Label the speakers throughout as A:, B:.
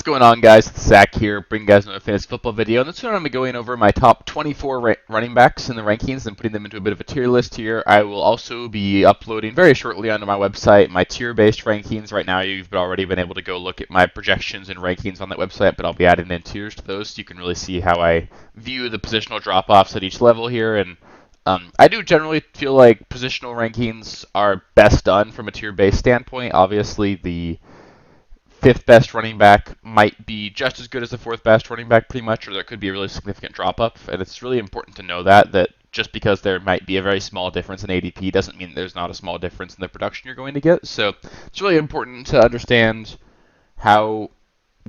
A: going on, guys? It's Zach here, bringing you guys another fantasy football video. And this one I'm going to be going over my top 24 running backs in the rankings and putting them into a bit of a tier list here. I will also be uploading very shortly onto my website my tier-based rankings. Right now, you've already been able to go look at my projections and rankings on that website, but I'll be adding in tiers to those so you can really see how I view the positional drop-offs at each level here. And I do generally feel like positional rankings are best done from a tier-based standpoint. Obviously, the fifth best running back might be just as good as the fourth best running back pretty much, or there could be a really significant drop-off. And it's really important to know that just because there might be a very small difference in ADP doesn't mean there's not a small difference in the production you're going to get. So it's really important to understand how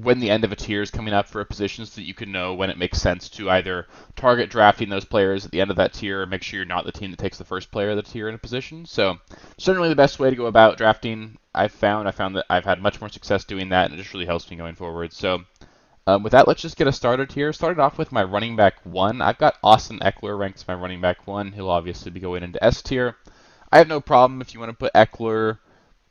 A: when the end of a tier is coming up for a position so that you can know when it makes sense to either target drafting those players at the end of that tier or make sure you're not the team that takes the first player of the tier in a position. So generally the best way to go about drafting, I found that I've had much more success doing that, and it just really helps me going forward. So with that, let's just get us started here. Started off with my running back 1. I've got Austin Eckler ranked as my running back 1. He'll obviously be going into S tier. I have no problem if you want to put Eckler,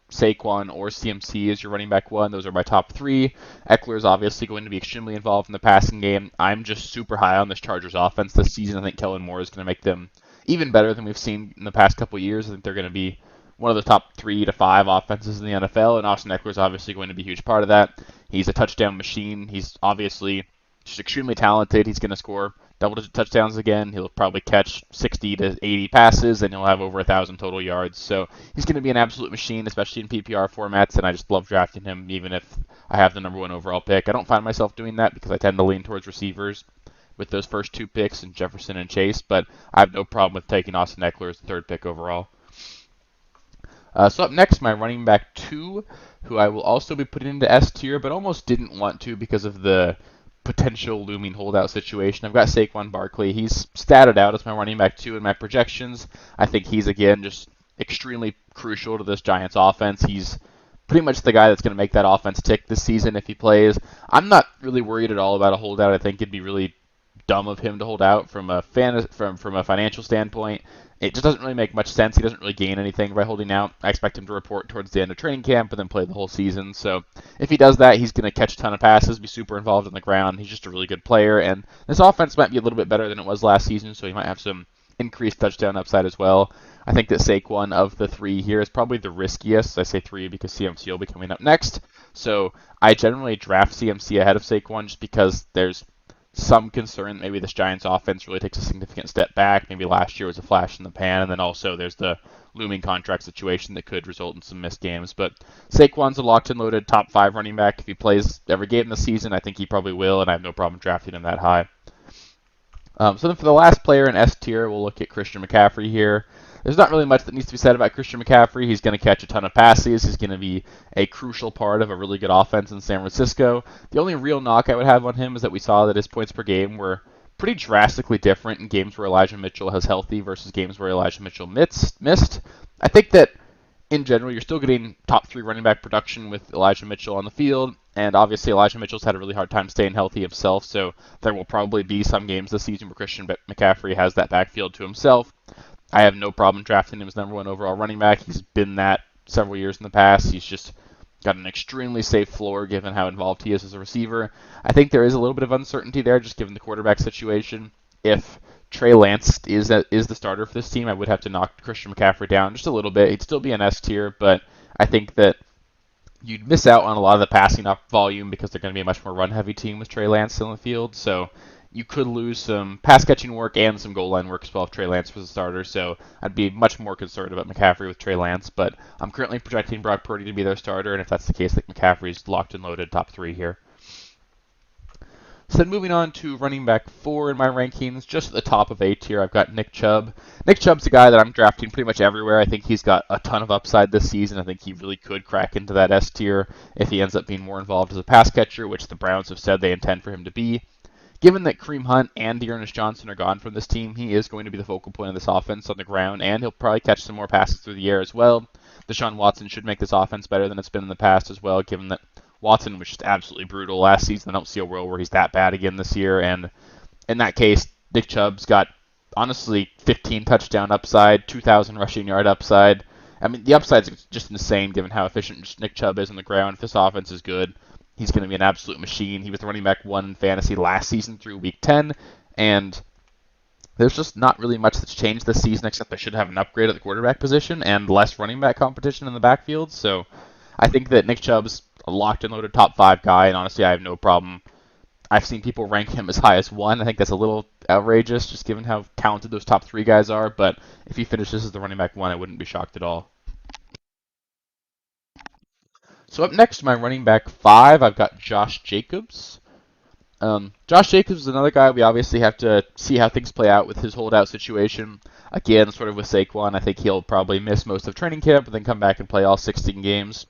A: Saquon, or CMC as your running back 1. Those are my top 3. Eckler is obviously going to be extremely involved in the passing game. I'm just super high on this Chargers offense this season. I think Kellen Moore is going to make them even better than we've seen in the past couple years. I think they're going to be one of the top 3 to 5 offenses in the NFL, and Austin Eckler is obviously going to be a huge part of that. He's a touchdown machine. He's obviously just extremely talented. He's going to score double-digit touchdowns again. He'll probably catch 60 to 80 passes, and he'll have over 1,000 total yards. So he's going to be an absolute machine, especially in PPR formats, and I just love drafting him even if I have the number 1 overall pick. I don't find myself doing that because I tend to lean towards receivers with those first 2 picks in Jefferson and Chase, but I have no problem with taking Austin Eckler as the 3rd pick overall. So up next, my running back 2, who I will also be putting into S tier, but almost didn't want to because of the potential looming holdout situation. I've got Saquon Barkley. He's statted out as my running back 2 in my projections. I think he's, again, just extremely crucial to this Giants offense. He's pretty much the guy that's going to make that offense tick this season if he plays. I'm not really worried at all about a holdout. I think it'd be really dumb of him to hold out from a financial standpoint. It just doesn't really make much sense. He doesn't really gain anything by holding out. I expect him to report towards the end of training camp and then play the whole season. So if he does that, he's going to catch a ton of passes, be super involved on the ground. He's just a really good player, and this offense might be a little bit better than it was last season, so he might have some increased touchdown upside as well. I think that Saquon of the 3 here is probably the riskiest. I say 3 because CMC will be coming up next. So I generally draft CMC ahead of Saquon just because there's some concern maybe this Giants offense really takes a significant step back. Maybe last year was a flash in the pan, and then also there's the looming contract situation that could result in some missed games. But Saquon's a locked and loaded top 5 running back. If he plays every game this season, I think he probably will, and I have no problem drafting him that high. So then for the last player in S tier, we'll look at Christian McCaffrey here. There's not really much that needs to be said about Christian McCaffrey. He's going to catch a ton of passes. He's going to be a crucial part of a really good offense in San Francisco. The only real knock I would have on him is that we saw that his points per game were pretty drastically different in games where Elijah Mitchell was healthy versus games where Elijah Mitchell missed. I think that in general, you're still getting top 3 running back production with Elijah Mitchell on the field, and obviously Elijah Mitchell's had a really hard time staying healthy himself, so there will probably be some games this season where Christian McCaffrey has that backfield to himself. I have no problem drafting him as number 1 overall running back. He's been that several years in the past. He's just got an extremely safe floor given how involved he is as a receiver. I think there is a little bit of uncertainty there just given the quarterback situation. If Trey Lance is the starter for this team, I would have to knock Christian McCaffrey down just a little bit. He'd still be an S tier, but I think that you'd miss out on a lot of the passing up volume because they're going to be a much more run-heavy team with Trey Lance still in the field. So you could lose some pass-catching work and some goal line work as well if Trey Lance was a starter. So I'd be much more concerned about McCaffrey with Trey Lance, but I'm currently projecting Brock Purdy to be their starter, and if that's the case, I think McCaffrey's locked and loaded top 3 here. So then moving on to running back 4 in my rankings, just at the top of A tier, I've got Nick Chubb. Nick Chubb's a guy that I'm drafting pretty much everywhere. I think he's got a ton of upside this season. I think he really could crack into that S tier if he ends up being more involved as a pass catcher, which the Browns have said they intend for him to be. Given that Kareem Hunt and Dearness Johnson are gone from this team, he is going to be the focal point of this offense on the ground, and he'll probably catch some more passes through the air as well. Deshaun Watson should make this offense better than it's been in the past as well, given that Watson was just absolutely brutal last season. I don't see a world where he's that bad again this year, and in that case, Nick Chubb's got, honestly, 15 touchdown upside, 2,000 rushing yard upside. I mean, the upside's just insane given how efficient Nick Chubb is on the ground. If this offense is good, He's going to be an absolute machine. He was the running back 1 in fantasy last season through week 10, and there's just not really much that's changed this season except they should have an upgrade at the quarterback position and less running back competition in the backfield. So I think that Nick Chubb's a locked and loaded top 5 guy, and honestly, I have no problem. I've seen people rank him as high as 1. I think that's a little outrageous just given how talented those top 3 guys are, but if he finishes as the running back 1, I wouldn't be shocked at all. So up next, my running back 5, I've got Josh Jacobs. Josh Jacobs is another guy we obviously have to see how things play out with his holdout situation. Again, sort of with Saquon, I think he'll probably miss most of training camp and then come back and play all 16 games.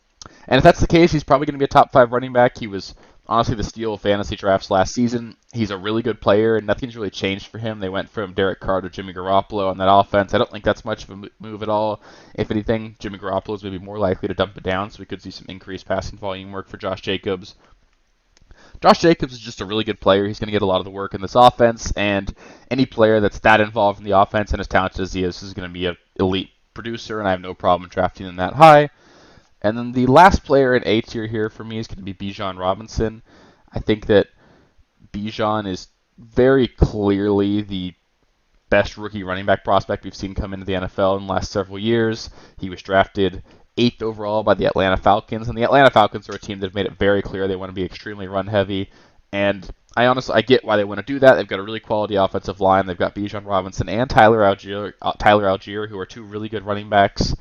A: And if that's the case, he's probably going to be a top 5 running back. He was honestly the steal of fantasy drafts last season. He's a really good player, and nothing's really changed for him. They went from Derek Carr to Jimmy Garoppolo on that offense. I don't think that's much of a move at all. If anything, Jimmy Garoppolo is maybe more likely to dump it down, so we could see some increased passing volume work for Josh Jacobs. Josh Jacobs is just a really good player. He's going to get a lot of the work in this offense, and any player that's that involved in the offense and as talented as he is going to be an elite producer, and I have no problem drafting him that high. And then the last player in A tier here for me is going to be Bijan Robinson. I think that Bijan is very clearly the best rookie running back prospect we've seen come into the NFL in the last several years. He was drafted 8th overall by the Atlanta Falcons, and the Atlanta Falcons are a team that have made it very clear they want to be extremely run heavy. And I get why they want to do that. They've got a really quality offensive line. They've got Bijan Robinson and Tyler Algier, who are 2 really good running backs.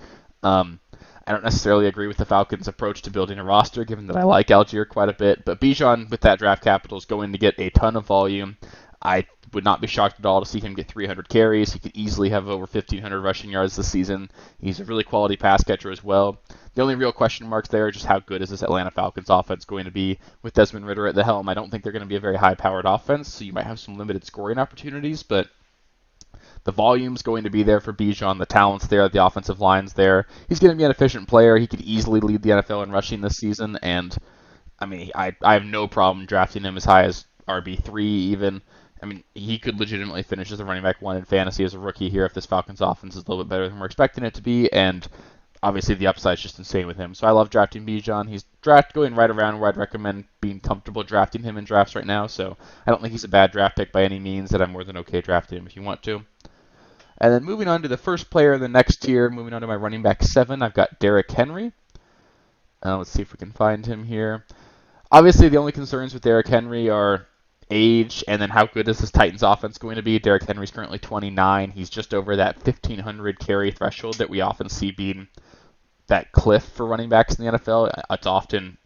A: I don't necessarily agree with the Falcons' approach to building a roster, given that I like Algier quite a bit. But Bijan, with that draft capital, is going to get a ton of volume. I would not be shocked at all to see him get 300 carries. He could easily have over 1,500 rushing yards this season. He's a really quality pass catcher as well. The only real question marks there are just how good is this Atlanta Falcons offense going to be with Desmond Ridder at the helm. I don't think they're going to be a very high-powered offense, so you might have some limited scoring opportunities, but the volume's going to be there for Bijan. The talent's there. The offensive line's there. He's going to be an efficient player. He could easily lead the NFL in rushing this season, and I mean, I have no problem drafting him as high as RB3 even. I mean, he could legitimately finish as a running back 1 in fantasy as a rookie here if this Falcons offense is a little bit better than we're expecting it to be, and obviously the upside's just insane with him. So I love drafting Bijan. He's going right around where I'd recommend being comfortable drafting him in drafts right now, so I don't think he's a bad draft pick by any means, and I'm more than okay drafting him if you want to. And then moving on to the first player in the next tier, moving on to my running back 7, I've got Derrick Henry. Let's see if we can find him here. Obviously, the only concerns with Derrick Henry are age and then how good is this Titans offense going to be. Derrick Henry's currently 29. He's just over that 1,500 carry threshold that we often see being that cliff for running backs in the NFL. It's often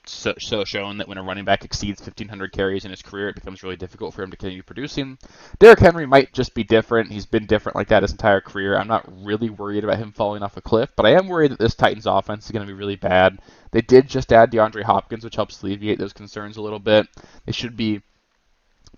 A: so shown that when a running back exceeds 1,500 carries in his career, it becomes really difficult for him to continue producing. Derrick Henry might just be different. He's been different like that his entire career. I'm not really worried about him falling off a cliff, but I am worried that this Titans offense is going to be really bad. They did just add DeAndre Hopkins, which helps alleviate those concerns a little bit. They should be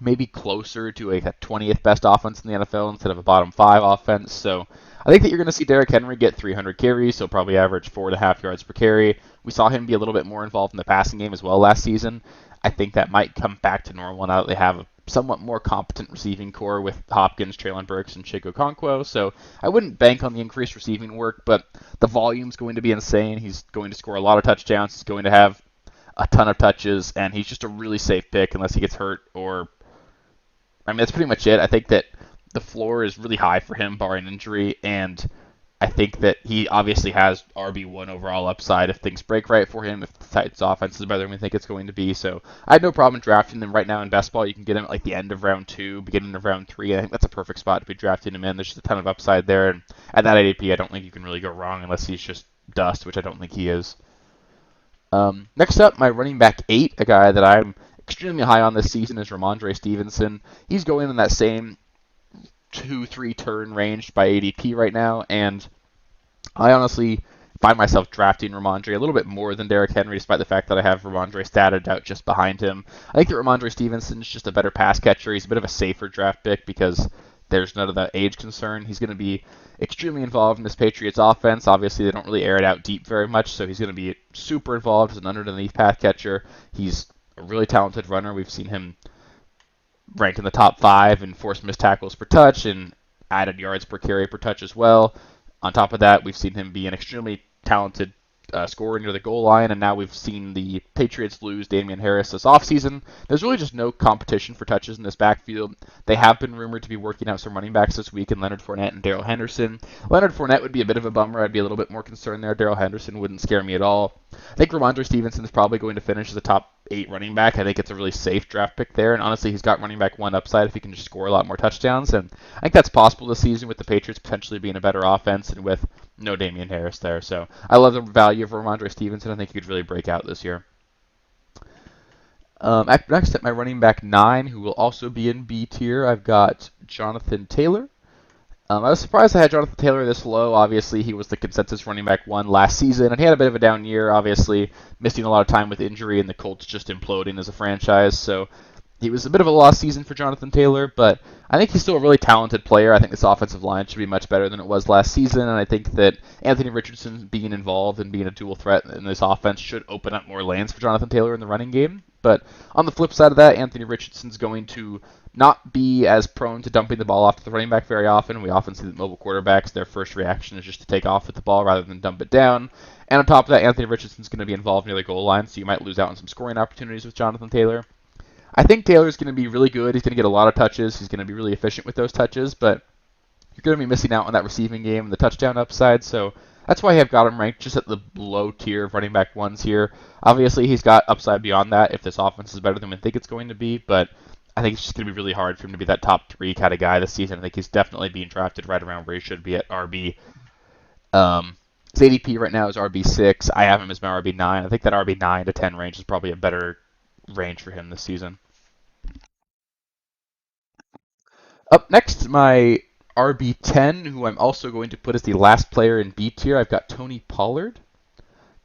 A: maybe closer to a 20th best offense in the NFL instead of a bottom 5 offense. So I think that you're going to see Derrick Henry get 300 carries, so probably average 4.5 yards per carry. We saw him be a little bit more involved in the passing game as well last season. I think that might come back to normal now that they have a somewhat more competent receiving core with Hopkins, Traylon Burks, and Chig Okonkwo. So I wouldn't bank on the increased receiving work, but the volume's going to be insane. He's going to score a lot of touchdowns. He's going to have a ton of touches, and he's just a really safe pick unless he gets hurt or... I mean, that's pretty much it. I think that the floor is really high for him, barring injury, and I think that he obviously has RB1 overall upside if things break right for him, if the Titans offense is better than we think it's going to be. So I have no problem drafting him right now in best ball. You can get him at like the end of round 2, beginning of round 3. I think that's a perfect spot to be drafting him in. There's just a ton of upside there, and at that ADP, I don't think you can really go wrong unless he's just dust, which I don't think he is. Next up, my running back 8, a guy that I'm extremely high on this season, is Ramondre Stevenson. He's going in that same 2-3 turn range by ADP right now, and I honestly find myself drafting Ramondre a little bit more than Derrick Henry, despite the fact that I have Ramondre statted out just behind him. I think that Ramondre Stevenson is just a better pass catcher. He's a bit of a safer draft pick because there's none of that age concern. He's going to be extremely involved in this Patriots offense. Obviously, they don't really air it out deep very much, so he's going to be super involved as an underneath pass catcher. He's a really talented runner. We've seen him ranked in the top 5 in forced missed tackles per touch and added yards per carry per touch as well. On top of that, we've seen him be an extremely talented score near the goal line, and now we've seen the Patriots lose Damian Harris this offseason. There's really just no competition for touches in this backfield. They have been rumored to be working out some running backs this week in Leonard Fournette and Darrell Henderson. Leonard Fournette would be a bit of a bummer. I'd be a little bit more concerned there. Darrell Henderson wouldn't scare me at all. I think Ramondre Stevenson is probably going to finish as a top 8 running back. I think it's a really safe draft pick there, and honestly, he's got running back 1 upside if he can just score a lot more touchdowns, and I think that's possible this season with the Patriots potentially being a better offense and with no Damian Harris there. So I love the value of Ramondre Stevenson. I think he could really break out this year. Next at my running back 9, who will also be in B tier, I've got Jonathan Taylor. I was surprised I had Jonathan Taylor this low. Obviously, he was the consensus running back 1 last season, and he had a bit of a down year, obviously, missing a lot of time with injury and the Colts just imploding as a franchise. So he was a bit of a lost season for Jonathan Taylor, but I think he's still a really talented player. I think this offensive line should be much better than it was last season, and I think that Anthony Richardson being involved and being a dual threat in this offense should open up more lanes for Jonathan Taylor in the running game. But on the flip side of that, Anthony Richardson's going to not be as prone to dumping the ball off to the running back very often. We often see that mobile quarterbacks, their first reaction is just to take off with the ball rather than dump it down. And on top of that, Anthony Richardson's going to be involved near the goal line, so you might lose out on some scoring opportunities with Jonathan Taylor. I think Taylor's going to be really good. He's going to get a lot of touches. He's going to be really efficient with those touches, but you're going to be missing out on that receiving game and the touchdown upside, so that's why I've got him ranked just at the low tier of running back 1s here. Obviously, he's got upside beyond that if this offense is better than we think it's going to be, but I think it's just going to be really hard for him to be that top 3 kind of guy this season. I think he's definitely being drafted right around where he should be at RB. His ADP right now is RB6. I have him as my RB9. I think that RB9 to 10 range is probably a better range for him this season. Up next, my RB10, who I'm also going to put as the last player in B tier. I've got Tony Pollard.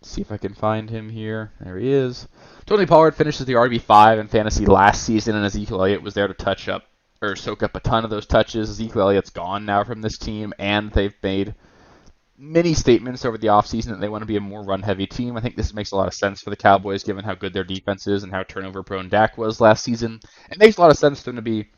A: Let's see if I can find him here. There he is. Tony Pollard finishes the RB5 in fantasy last season, and Ezekiel Elliott was there to soak up a ton of those touches. Ezekiel Elliott's gone now from this team, and they've made many statements over the offseason that they want to be a more run-heavy team. I think this makes a lot of sense for the Cowboys, given how good their defense is and how turnover-prone Dak was last season. It makes a lot of sense for them to be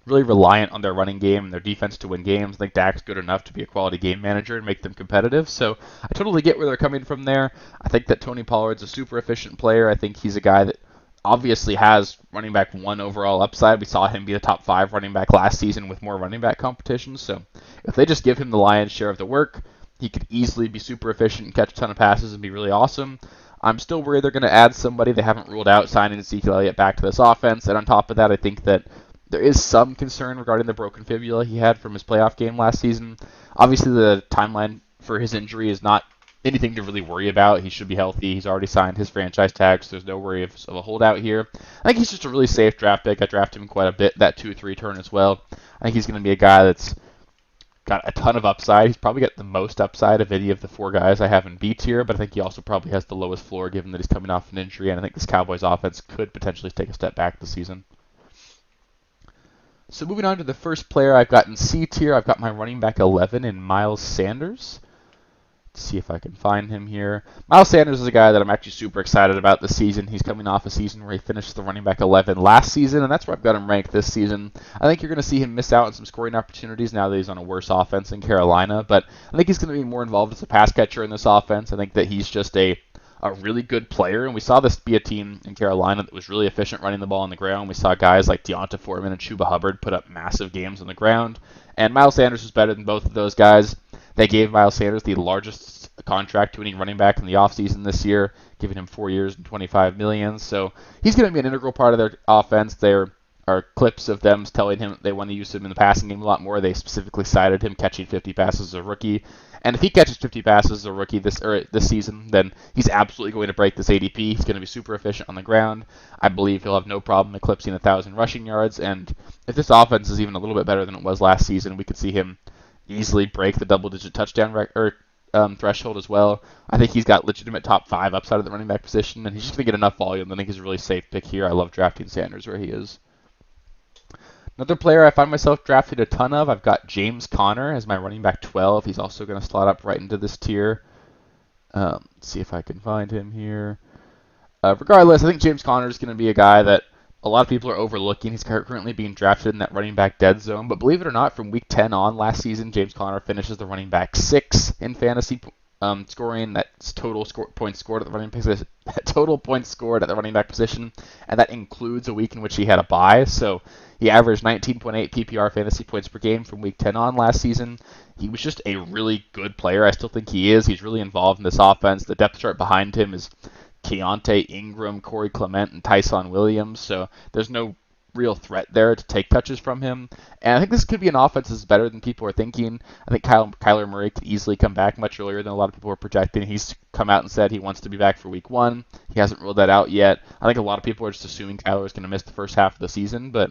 A: really reliant on their running game and their defense to win games. I think Dak's good enough to be a quality game manager and make them competitive. So I totally get where they're coming from there. I think that Tony Pollard's a super efficient player. I think he's a guy that obviously has running back 1 overall upside. We saw him be the top 5 running back last season with more running back competition. So if they just give him the lion's share of the work, he could easily be super efficient and catch a ton of passes and be really awesome. I'm still worried they're going to add somebody. They haven't ruled out signing Ezekiel Elliott back to this offense. And on top of that, I think that there is some concern regarding the broken fibula he had from his playoff game last season. Obviously, the timeline for his injury is not anything to really worry about. He should be healthy. He's already signed his franchise tag, so there's no worry of a holdout here. I think he's just a really safe draft pick. I drafted him quite a bit, that 2-3 turn as well. I think he's going to be a guy that's got a ton of upside. He's probably got the most upside of any of the 4 guys I have in B tier, but I think he also probably has the lowest floor given that he's coming off an injury, and I think this Cowboys offense could potentially take a step back this season. So moving on to the first player I've got in C tier, I've got my running back 11 in Miles Sanders. Let's see if I can find him here. Miles Sanders is a guy that I'm actually super excited about this season. He's coming off a season where he finished the running back 11 last season, and that's where I've got him ranked this season. I think you're going to see him miss out on some scoring opportunities now that he's on a worse offense in Carolina, but I think he's going to be more involved as a pass catcher in this offense. I think that he's just a really good player, and we saw this be a team in Carolina that was really efficient running the ball on the ground. We saw guys like Deonta Foreman and Chuba Hubbard put up massive games on the ground, and Miles Sanders was better than both of those guys. They gave Miles Sanders the largest contract to any running back in the offseason this year, giving him 4 years and $25 million. So he's going to be an integral part of their offense. There are clips of them telling him they want to use him in the passing game a lot more. They specifically cited him catching 50 passes as a rookie. And if he catches 50 passes as a rookie this season, then he's absolutely going to break this ADP. He's going to be super efficient on the ground. I believe he'll have no problem eclipsing 1,000 rushing yards. And if this offense is even a little bit better than it was last season, we could see him easily break the double-digit touchdown threshold as well. I think he's got legitimate top 5 upside of the running back position, and he's just going to get enough volume. I think he's a really safe pick here. I love drafting Sanders where he is. Another player I find myself drafting a ton of, I've got James Conner as my running back 12. He's also going to slot up right into this tier. Let's see if I can find him here. Regardless, I think James Conner is going to be a guy that a lot of people are overlooking. He's currently being drafted in that running back dead zone, but believe it or not, from week 10 on last season, James Conner finishes the running back 6 in fantasy scoring. That's points scored at the running position, total points scored at the running back position, and that includes a week in which he had a bye. So he averaged 19.8 PPR fantasy points per game from week 10 on last season. He was just a really good player. I still think he is. He's really involved in this offense. The depth chart behind him is Keontae Ingram, Corey Clement, and Tyson Williams. So there's no real threat there to take touches from him. And I think this could be an offense that's better than people are thinking. I think Kyler Murray could easily come back much earlier than a lot of people are projecting. He's come out and said he wants to be back for week 1. He hasn't ruled that out yet. I think a lot of people are just assuming Kyler is going to miss the first half of the season, but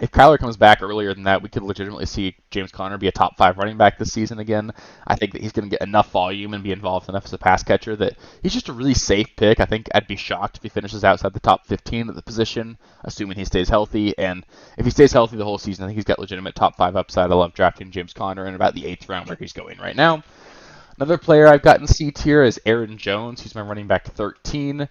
A: if Kyler comes back earlier than that, we could legitimately see James Conner be a top 5 running back this season again. I think that he's going to get enough volume and be involved enough as a pass catcher that he's just a really safe pick. I think I'd be shocked if he finishes outside the top 15 at the position, assuming he stays healthy. And if he stays healthy the whole season, I think he's got legitimate top 5 upside. I love drafting James Conner in about the 8th round where he's going right now. Another player I've got in C tier is Aaron Jones. He's my running back 13.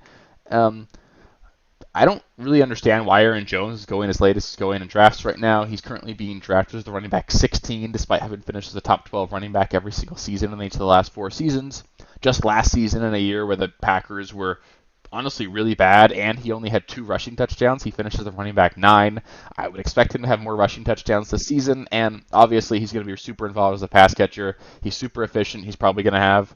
A: I don't really understand why Aaron Jones is going as late as he's going in drafts right now. He's currently being drafted as the running back 16, despite having finished as a top 12 running back every single season in each of the last 4 seasons. Just last season, in a year where the Packers were honestly really bad, and he only had 2 rushing touchdowns, he finished as the running back 9. I would expect him to have more rushing touchdowns this season, and obviously he's going to be super involved as a pass catcher. He's super efficient. He's probably going to have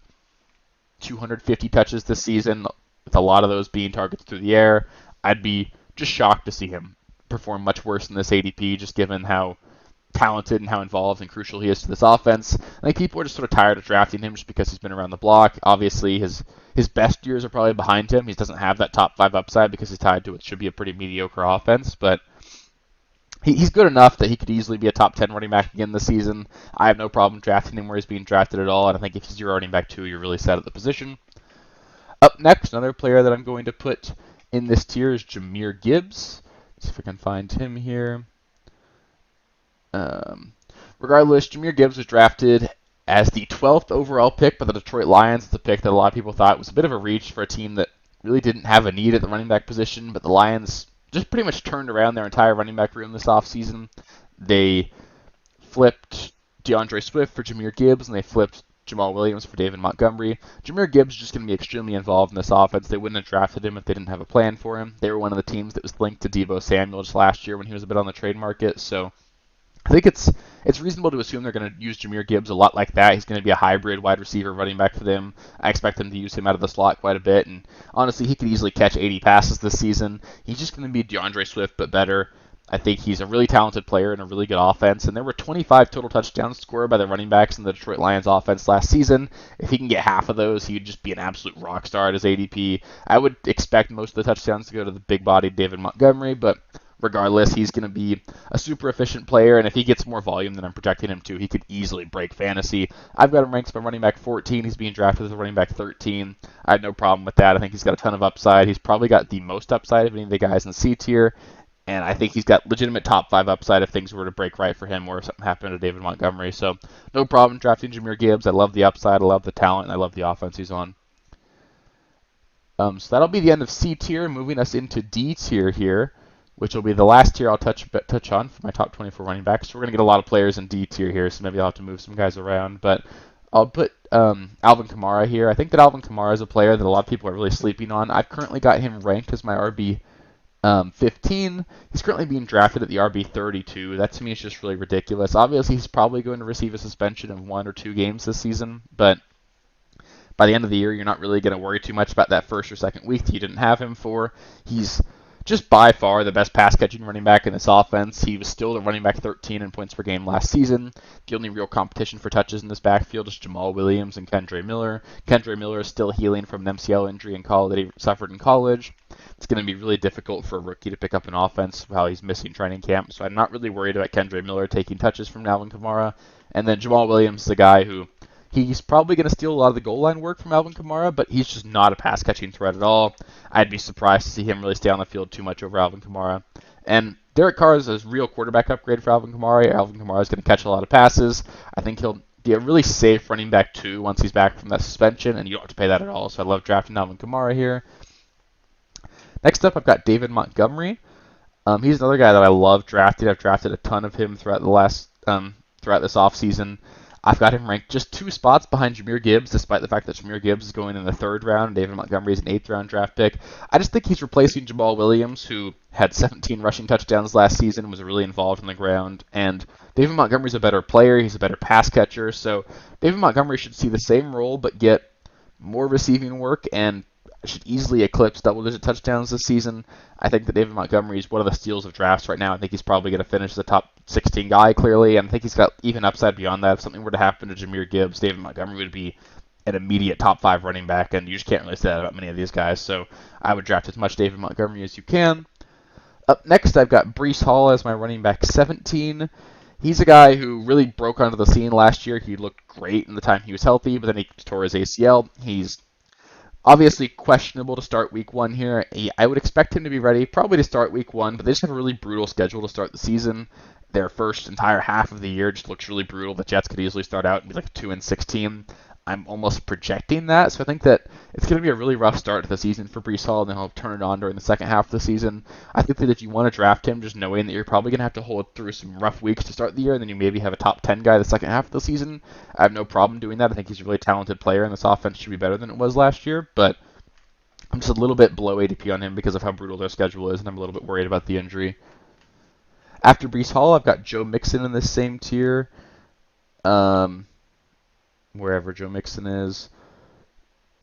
A: 250 touches this season, with a lot of those being targets through the air. I'd be just shocked to see him perform much worse in this ADP, just given how talented and how involved and crucial he is to this offense. I think people are just sort of tired of drafting him just because he's been around the block. Obviously, his best years are probably behind him. He doesn't have that top 5 upside because he's tied to what should be a pretty mediocre offense, but he's good enough that he could easily be a top 10 running back again this season. I have no problem drafting him where he's being drafted at all, and I think if he's your running back 2, you're really set at the position. Up next, another player that I'm going to put in this tier is Jahmyr Gibbs. Let's see if I can find him here. Regardless, Jahmyr Gibbs was drafted as the 12th overall pick by the Detroit Lions. It's a pick that a lot of people thought was a bit of a reach for a team that really didn't have a need at the running back position, but the Lions just pretty much turned around their entire running back room this offseason. They flipped DeAndre Swift for Jahmyr Gibbs, and they flipped Jamal Williams for David Montgomery. Jahmyr Gibbs is just going to be extremely involved in this offense. They wouldn't have drafted him if they didn't have a plan for him. They were one of the teams that was linked to Deebo Samuel just last year when he was a bit on the trade market. So I think it's reasonable to assume they're going to use Jahmyr Gibbs a lot like that. He's going to be a hybrid wide receiver running back for them. I expect them to use him out of the slot quite a bit. And honestly, he could easily catch 80 passes this season. He's just going to be DeAndre Swift, but better. I think he's a really talented player and a really good offense, and there were 25 total touchdowns scored by the running backs in the Detroit Lions offense last season. If he can get half of those, he'd just be an absolute rock star at his ADP. I would expect most of the touchdowns to go to the big-bodied David Montgomery, but regardless, he's going to be a super efficient player, and if he gets more volume than I'm projecting him to, he could easily break fantasy. I've got him ranked as my running back 14. He's being drafted as a running back 13. I have no problem with that. I think he's got a ton of upside. He's probably got the most upside of any of the guys in C tier. And I think he's got legitimate top 5 upside if things were to break right for him or if something happened to David Montgomery. So no problem drafting Jahmyr Gibbs. I love the upside. I love the talent. And I love the offense he's on. So that'll be the end of C tier. Moving us into D tier here, which will be the last tier I'll touch on for my top 24 running backs. So we're going to get a lot of players in D tier here, so maybe I'll have to move some guys around. But I'll put Alvin Kamara here. I think that Alvin Kamara is a player that a lot of people are really sleeping on. I've currently got him ranked as my RB 15. He's currently being drafted at the RB 32. That to me is just really ridiculous. Obviously, he's probably going to receive a suspension of 1 or 2 games this season, but by the end of the year, you're not really going to worry too much about that first or second week that you didn't have him for. He's just by far the best pass-catching running back in this offense. He was still the running back 13 in points per game last season. The only real competition for touches in this backfield is Jamal Williams and Kendre Miller. Kendre Miller is still healing from an MCL injury that he suffered in college. It's going to be really difficult for a rookie to pick up an offense while he's missing training camp, so I'm not really worried about Kendre Miller taking touches from Alvin Kamara. And then Jamal Williams is the guy who he's probably going to steal a lot of the goal line work from Alvin Kamara, but he's just not a pass-catching threat at all. I'd be surprised to see him really stay on the field too much over Alvin Kamara. And Derek Carr is a real quarterback upgrade for Alvin Kamara. Alvin Kamara is going to catch a lot of passes. I think he'll be a really safe running back too once he's back from that suspension, and you don't have to pay that at all. So I love drafting Alvin Kamara here. Next up, I've got David Montgomery. He's another guy that I love drafting. I've drafted a ton of him throughout this offseason. I've got him ranked just 2 spots behind Jahmyr Gibbs, despite the fact that Jahmyr Gibbs is going in the 3rd round and David Montgomery is an 8th round draft pick. I just think he's replacing Jamal Williams, who had 17 rushing touchdowns last season, was really involved on the ground, and David Montgomery's a better player, he's a better pass catcher, so David Montgomery should see the same role but get more receiving work and should easily eclipse double-digit touchdowns this season. I think that David Montgomery is one of the steals of drafts right now. I think he's probably going to finish the top 16 guy, clearly, and I think he's got even upside beyond that. If something were to happen to Jahmyr Gibbs, David Montgomery would be an immediate top 5 running back, and you just can't really say that about many of these guys, so I would draft as much David Montgomery as you can. Up next, I've got Breece Hall as my running back 17. He's a guy who really broke onto the scene last year. He looked great in the time he was healthy, but then he tore his ACL. He's obviously questionable to start week 1 here. I would expect him to be ready probably to start week 1, but they just have a really brutal schedule to start the season. Their first entire half of the year just looks really brutal. The Jets could easily start out and be like a 2-6 team. I'm almost projecting that, so I think that it's going to be a really rough start to the season for Breece Hall, and then he'll turn it on during the second half of the season. I think that if you want to draft him, just knowing that you're probably going to have to hold through some rough weeks to start the year, and then you maybe have a top 10 guy the second half of the season, I have no problem doing that. I think he's a really talented player, and this offense should be better than it was last year, but I'm just a little bit below ADP on him because of how brutal their schedule is, and I'm a little bit worried about the injury. After Breece Hall, I've got Joe Mixon in this same tier, wherever Joe Mixon is.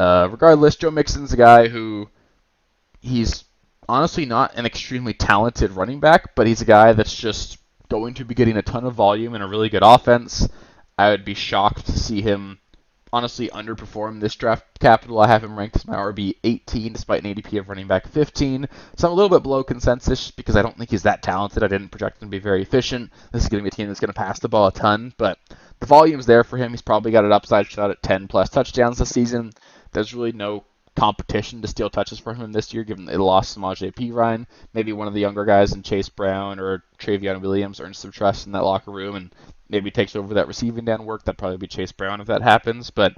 A: Regardless, Joe Mixon's a guy who he's honestly not an extremely talented running back, but he's a guy that's just going to be getting a ton of volume and a really good offense. I would be shocked to see him honestly underperform this draft capital. I have him ranked as my RB 18 despite an ADP of running back 15. So I'm a little bit below consensus because I don't think he's that talented. I didn't project him to be very efficient. This is going to be a team that's going to pass the ball a ton, but the volume's there for him. He's probably got an upside shot at 10 plus touchdowns this season. There's really no competition to steal touches from him this year, given that they lost Samaje Perine. Maybe one of the younger guys in Chase Brown or Travion Williams earns some trust in that locker room and maybe takes over that receiving down work. That'd probably be Chase Brown if that happens. But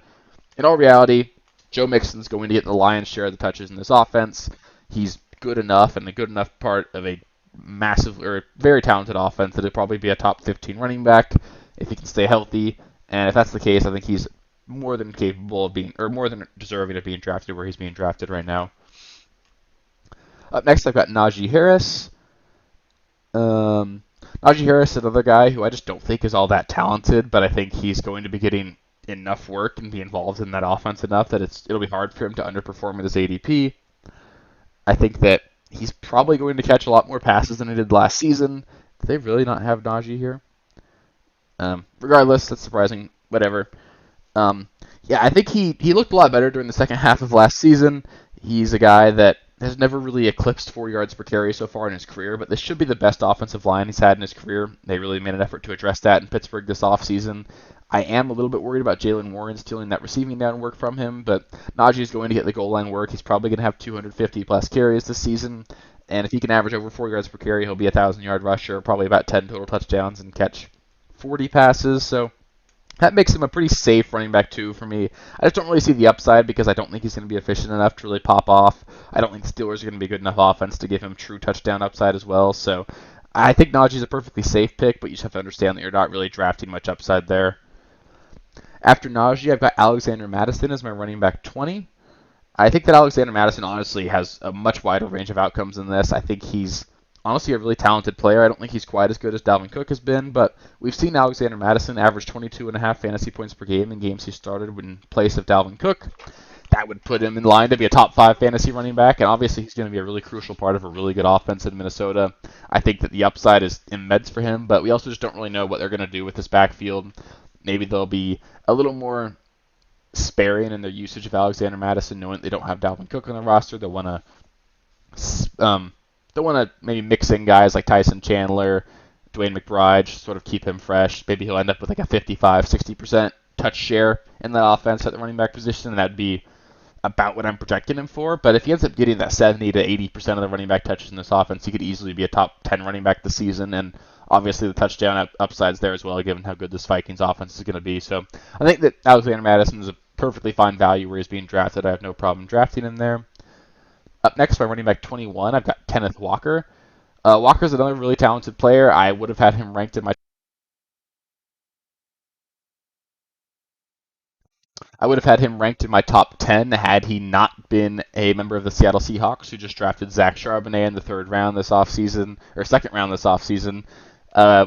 A: in all reality, Joe Mixon's going to get the lion's share of the touches in this offense. He's good enough and a good enough part of a massive or very talented offense that he'll probably be a top 15 running back if he can stay healthy. And if that's the case, I think he's more than capable of being, or more than deserving of being drafted where he's being drafted right now. Up next, I've got Najee Harris. Najee Harris is another guy who I just don't think is all that talented, but I think he's going to be getting enough work and be involved in that offense enough that it'll be hard for him to underperform at his ADP. I think that he's probably going to catch a lot more passes than he did last season. Do they really not have Najee here? Regardless, that's surprising. Whatever. Yeah, I think he looked a lot better during the second half of last season. He's a guy that has never really eclipsed 4 yards per carry so far in his career, but this should be the best offensive line he's had in his career. They really made an effort to address that in Pittsburgh this offseason. I am a little bit worried about Jalen Warren stealing that receiving down work from him, but Najee's going to get the goal line work. He's probably going to have 250 plus carries this season, and if he can average over 4 yards per carry, he'll be a 1,000-yard rusher, probably about 10 total touchdowns and catch 40 passes, so that makes him a pretty safe running back, too, for me. I just don't really see the upside because I don't think he's going to be efficient enough to really pop off. I don't think the Steelers are going to be good enough offense to give him true touchdown upside as well. So I think Najee's a perfectly safe pick, but you just have to understand that you're not really drafting much upside there. After Najee, I've got Alexander Mattison as my running back 20. I think that Alexander Mattison honestly has a much wider range of outcomes than this. I think he's honestly a really talented player. I don't think he's quite as good as Dalvin Cook has been, but we've seen Alexander Mattison average 22.5 fantasy points per game in games he started in place of Dalvin Cook. That would put him in line to be a top 5 fantasy running back, and obviously he's going to be a really crucial part of a really good offense in Minnesota. I think that the upside is immense for him, but we also just don't really know what they're going to do with this backfield. Maybe they'll be a little more sparing in their usage of Alexander Mattison, knowing they don't have Dalvin Cook on the roster. They'll want to maybe mix in guys like Tyson Chandler, Dwayne McBride, sort of keep him fresh. Maybe he'll end up with like a 55-60% touch share in that offense at the running back position, and that'd be about what I'm projecting him for. But if he ends up getting that 70 to 80% of the running back touches in this offense, he could easily be a top 10 running back this season, and obviously the touchdown upside's there as well, given how good this Vikings offense is going to be. So I think that Alexander Mattison is a perfectly fine value where he's being drafted. I have no problem drafting him there. Up next, by running back 21, I've got Kenneth Walker. Walker's another really talented player. I would have had him ranked in my I would have had him ranked in my top 10 had he not been a member of the Seattle Seahawks, who just drafted Zach Charbonnet in the third round this offseason, or second round this offseason.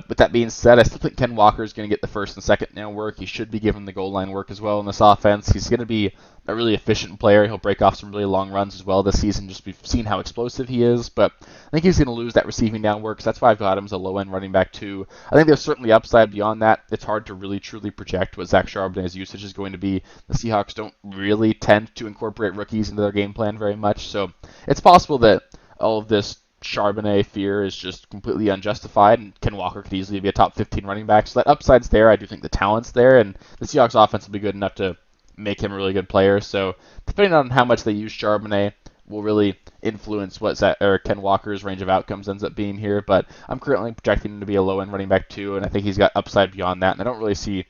A: With that being said, I still think Ken Walker is going to get the first and second down work. He should be given the goal line work as well in this offense. He's going to be a really efficient player. He'll break off some really long runs as well this season. Just we've seen how explosive he is, but I think he's going to lose that receiving down work. So that's why I've got him as a low-end running back too. I think there's certainly upside beyond that. It's hard to really truly project what Zach Charbonnet's usage is going to be. The Seahawks don't really tend to incorporate rookies into their game plan very much, so it's possible that all of this Charbonnet fear is just completely unjustified, and Ken Walker could easily be a top 15 running back. So that upside's there. I do think the talent's there, and the Seahawks offense will be good enough to make him a really good player. So depending on how much they use Charbonnet will really influence what Ken Walker's range of outcomes ends up being here. But I'm currently projecting him to be a low-end running back too, and I think he's got upside beyond that, and I don't really see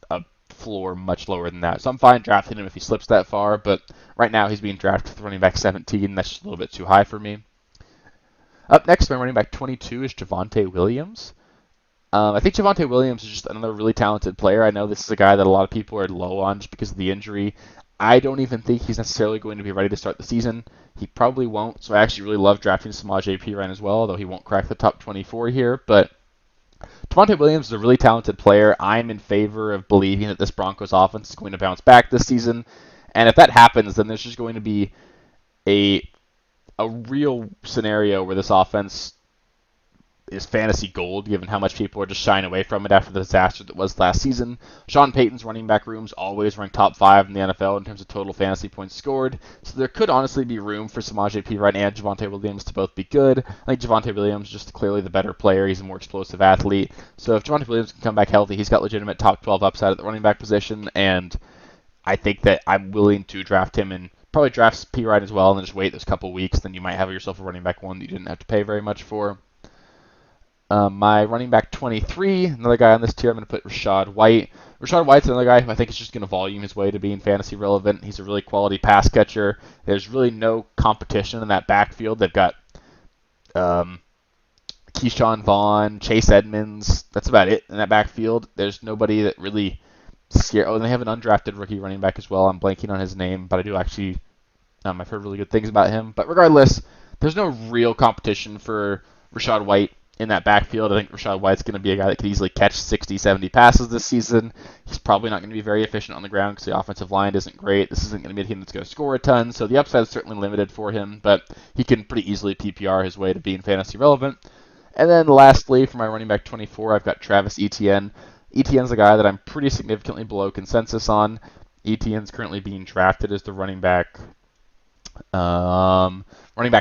A: a floor much lower than that. So I'm fine drafting him if he slips that far, but right now he's being drafted with running back 17. That's just a little bit too high for me. Up next, my running back 22 is Javonte Williams. I think Javonte Williams is just another really talented player. I know this is a guy that a lot of people are low on just because of the injury. I don't even think he's necessarily going to be ready to start the season. He probably won't, so I actually really love drafting Samaje Perine as well, although he won't crack the top 24 here. But Javonte Williams is a really talented player. I'm in favor of believing that this Broncos offense is going to bounce back this season. And if that happens, then there's just going to be a real scenario where this offense is fantasy gold, given how much people are just shying away from it after the disaster that was last season. Sean Payton's running back rooms always ranked top 5 in the NFL in terms of total fantasy points scored, so there could honestly be room for Samaje Perine and Javonte Williams to both be good. I think Javonte Williams is just clearly the better player. He's a more explosive athlete, so if Javonte Williams can come back healthy, he's got legitimate top 12 upside at the running back position, and I think that I'm willing to draft him and probably drafts Perine as well, and then just wait those couple weeks. Then you might have yourself a running back one that you didn't have to pay very much for. My running back 23, another guy on this tier, I'm going to put Rachaad White. Rachaad White's another guy who I think is just going to volume his way to being fantasy relevant. He's a really quality pass catcher. There's really no competition in that backfield. They've got Keyshawn Vaughn, Chase Edmonds. That's about it in that backfield. There's nobody that really scare. Oh, and they have an undrafted rookie running back as well. I'm blanking on his name, but I do actually. I've heard really good things about him. But regardless, there's no real competition for Rachaad White in that backfield. I think Rachaad White's going to be a guy that could easily catch 60, 70 passes this season. He's probably not going to be very efficient on the ground because the offensive line isn't great. This isn't going to be a team that's going to score a ton, so the upside is certainly limited for him, but he can pretty easily PPR his way to being fantasy relevant. And then lastly, for my running back 24, I've got Travis Etienne. Etienne's a guy that I'm pretty significantly below consensus on. Etienne's currently being drafted as the running back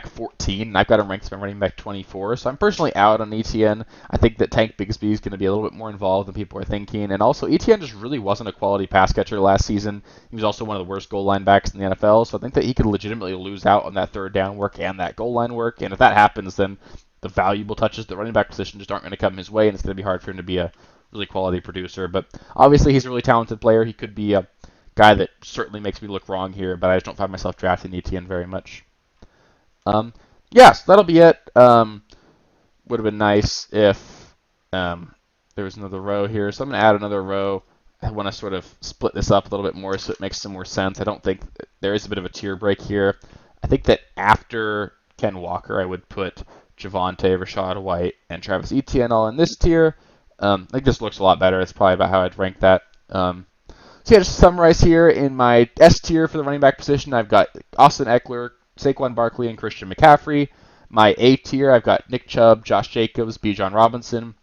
A: 14, and I've got him ranked as my running back 24, so I'm personally out on Etienne. I think that Tank Bigsby is going to be a little bit more involved than people are thinking, and also Etienne just really wasn't a quality pass catcher last season. He was also one of the worst goal line backs in the NFL, so I think that he could legitimately lose out on that third down work and that goal line work, and if that happens, then the valuable touches at the running back position just aren't going to come his way, and it's going to be hard for him to be a really quality producer. But obviously he's a really talented player. He could be a guy that certainly makes me look wrong here, but I just don't find myself drafting Etienne very much. Yes, that'll be it. Would have been nice if there was another row here. So I'm going to add another row. I want to sort of split this up a little bit more so it makes some more sense. I don't think there is a bit of a tier break here. I think that after Ken Walker, I would put Javonte, Rachaad White, and Travis Etienne all in this tier. I think this looks a lot better. It's probably about how I'd rank that. So yeah, just to summarize here, in my S tier for the running back position, I've got Austin Eckler, Saquon Barkley, and Christian McCaffrey. My A tier, I've got Nick Chubb, Josh Jacobs, Bijan Robinson.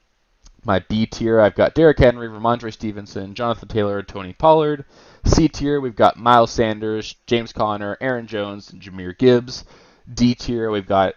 A: My B tier, I've got Derrick Henry, Ramondre Stevenson, Jonathan Taylor, Tony Pollard. C tier, we've got Miles Sanders, James Conner, Aaron Jones, and Jahmyr Gibbs. D tier, we've got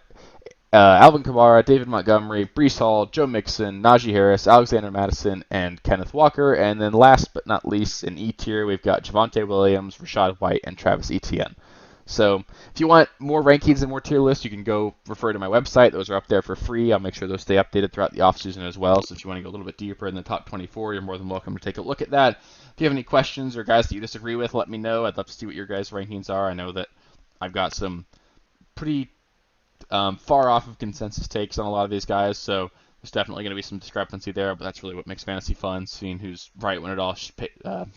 A: Alvin Kamara, David Montgomery, Breece Hall, Joe Mixon, Najee Harris, Alexander Mattison, and Kenneth Walker. And then last but not least, in E tier, we've got Javonte Williams, Rachaad White, and Travis Etienne. So if you want more rankings and more tier lists, you can go refer to my website. Those are up there for free. I'll make sure those stay updated throughout the offseason as well. So if you want to go a little bit deeper in the top 24, you're more than welcome to take a look at that. If you have any questions or guys that you disagree with, let me know. I'd love to see what your guys' rankings are. I know that I've got some pretty far off of consensus takes on a lot of these guys, so there's definitely going to be some discrepancy there, but that's really what makes fantasy fun, seeing who's right when it all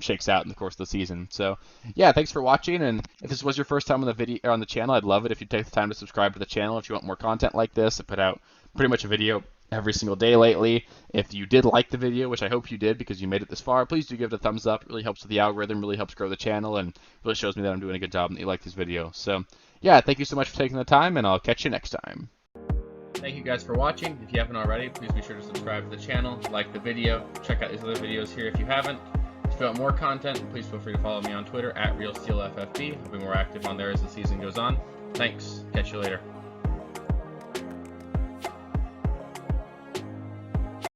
A: shakes out in the course of the season. So, yeah, thanks for watching, and if this was your first time on the video or on the channel, I'd love it if you take the time to subscribe to the channel if you want more content like this. I put out pretty much a video every single day lately. If you did like the video, which I hope you did because you made it this far, please do give it a thumbs up. It really helps with the algorithm, really helps grow the channel, and really shows me that I'm doing a good job and that you like this video. So, yeah, thank you so much for taking the time, and I'll catch you next time. Thank you guys for watching. If you haven't already, please be sure to subscribe to the channel, like the video, check out these other videos here if you haven't. If you want more content, please feel free to follow me on Twitter at RealSteelFFB. I'll be more active on there as the season goes on. Thanks. Catch you later.